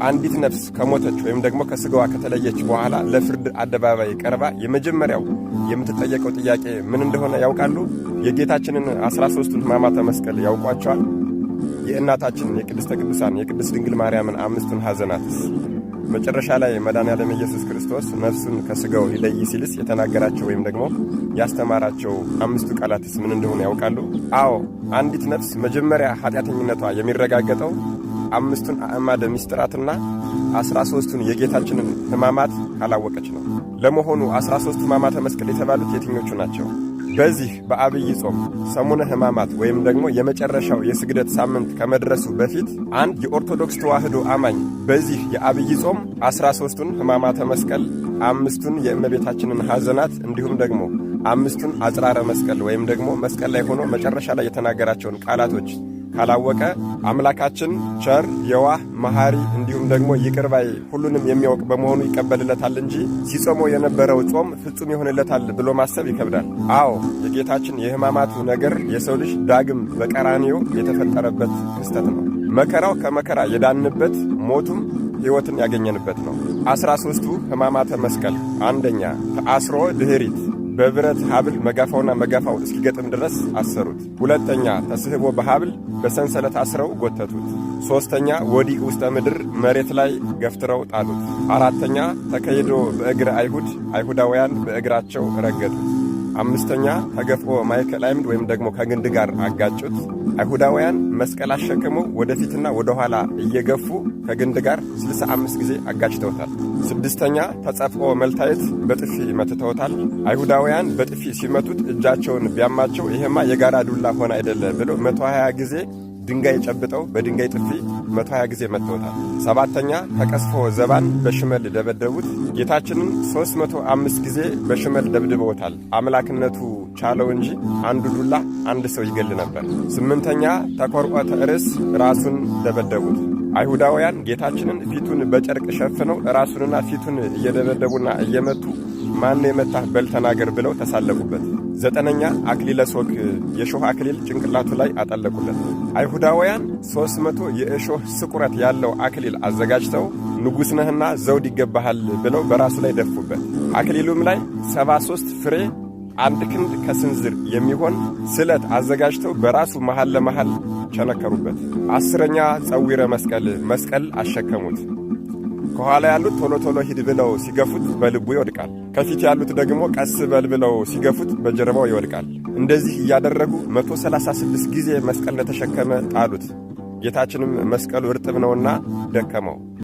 አንዲት ነፍስ ከሞተች ወይም ደግሞ ከስጋዋ ከተለየች በኋላ ለፍርድ አደባባይ ቀርባ የመጀመሪያው የምትጠየቀው ጥያቄ ምን እንደሆነ ያውቃሉ? የጌታችንን 13ቱን ሕማማተ መስቀል ያውቋቸዋል? የእናታችን የቅድስተ ቅዱሳን የቅድስት ድንግል ማርያምን 5ቱን ሐዘናትስ? መጨረሻ ላይ መድኃኔዓለም ኢየሱስ ክርስቶስ ነፍሱን ከስጋው ሊለይ ሲልስ የተናገራቸው ወይም ደግሞ ያስተማራቸው 5ቱ ቃላትስ ምን እንደሆነ ያውቃሉ? አዎ፣ አንዲት ነፍስ መጀመሪያ ኃጢአተኝነቷ የሚረጋገጠው 5ቱን አዕማደ ምስጢራትና 13ቱን የጌታችንን ሕማማት ካላወቀች ነው። ለመሆኑ 13 ሕማማተ መስቀል የተባሉት የትኞቹ ናቸው? በዚህ በአብይ ጾም ሰሙነ ሕማማት ወይም ደግሞ የመጨረሻው የስግደት ሳምንት ከመድረሱ በፊት አንድ የኦርቶዶክስ ተዋሕዶ አማኝ በዚህ የአብይ ጾም 13ቱን ሕማማተ መስቀል፣ 5ቱን የእመቤታችንን ሐዘናት እንዲሁም ደግሞ 5ቱን አጽራረ መስቀል ወይም ደግሞ መስቀል ላይ ሆኖ መጨረሻ ላይ የተናገራቸውን ቃላቶች ካላወቀ አምላካችን ቸር የዋህ መሐሪ እንዲሁም ደግሞ ይቅር ባይ ሁሉንም የሚያውቅ በመሆኑ ይቀበልለታል እንጂ ሲጾመው የነበረው ጾም ፍጹም ይሆንለታል ብሎ ማሰብ ይከብዳል። አዎ፣ የጌታችን የሕማማቱ ነገር የሰው ልጅ ዳግም በቀራንዮ የተፈጠረበት ክስተት ነው። መከራው ከመከራ የዳንበት፣ ሞቱም ሕይወትን ያገኘንበት ነው። 13ቱ ሕማማተ መስቀል፣ አንደኛ ተአስሮ ድኅሪት በብረት ሐብል መጋፋውና መጋፋው እስኪገጥም ድረስ አሰሩት። ሁለተኛ ተስህቦ በሐብል በሰንሰለት አስረው ጎተቱት። ሦስተኛ ወዲቅ ውስተ ምድር መሬት ላይ ገፍትረው ጣሉት። አራተኛ ተከይዶ በእግረ አይሁዳውያን በእግራቸው ረገጡት። 5ኛ ተገፍኦ ማእከለ ዓምድ ወይም ደግሞ ከግንድ ጋር አጋጩት። አይሁዳውያን መስቀል አሸክመው ወደፊትና ወደ ኋላ እየገፉ ከግንድ ጋር 65 ጊዜ አጋጭተውታል። 6ኛ ተጸፍኦ መልታየት በጥፊ መትተውታል። አይሁዳውያን በጥፊ ሲመቱት እጃቸውን ቢያማቸው ይሄማ የጋራ ዱላ ሆነ አይደለ ብለው 120 ጊዜ ድንጋይ ጨብጠው በድንጋይ ጥፊ 120 ጊዜ መትተውታል። 7ኛ ተቀስፎ ዘባን በሽመል ደበደቡት። ጌታችንን 305 ጊዜ በሽመል ደብድበውታል። አምላክነቱ ቻለው እንጂ አንዱ ዱላ አንድ ሰው ይገል ነበር። 8ኛ ተኰርዖተ ርእስ ራሱን ደበደቡት። አይሁዳውያን ጌታችንን ፊቱን በጨርቅ ሸፍነው ራሱንና ፊቱን እየደበደቡና እየመቱ ማን የመታህ በል ተናገር ብለው ተሳለቁበት። 9ኛ አክሊለ ሦክ የሾህ አክሊል ጭንቅላቱ ላይ አጠለቁለት። አይሁዳውያን 300 የእሾህ ስቁረት ያለው አክሊል አዘጋጅተው ንጉሥ ነህና ዘውድ ይገባሃል ብለው በራሱ ላይ ደፉበት። አክሊሉም ላይ 73 ፍሬ 1 ክንድ ከስንዝር የሚሆን ስለት አዘጋጅተው በራሱ መሃል ለመሃል ቸነከሩበት። 10ኛ ጸዊረ መስቀል አሸከሙት። ከኋላ ያሉት ቶሎ ቶሎ ሂድ ብለው ሲገፉት በልቡ ይወድቃል። ከፊት ያሉት ደግሞ ቀስ በል ብለው ሲገፉት በጀርባው ይወድቃል። እንደዚህ እያደረጉ 136 ጊዜ መስቀል ለተሸከመ ጣሉት። ጌታችንም መስቀሉ እርጥብ ነውና ደከመው።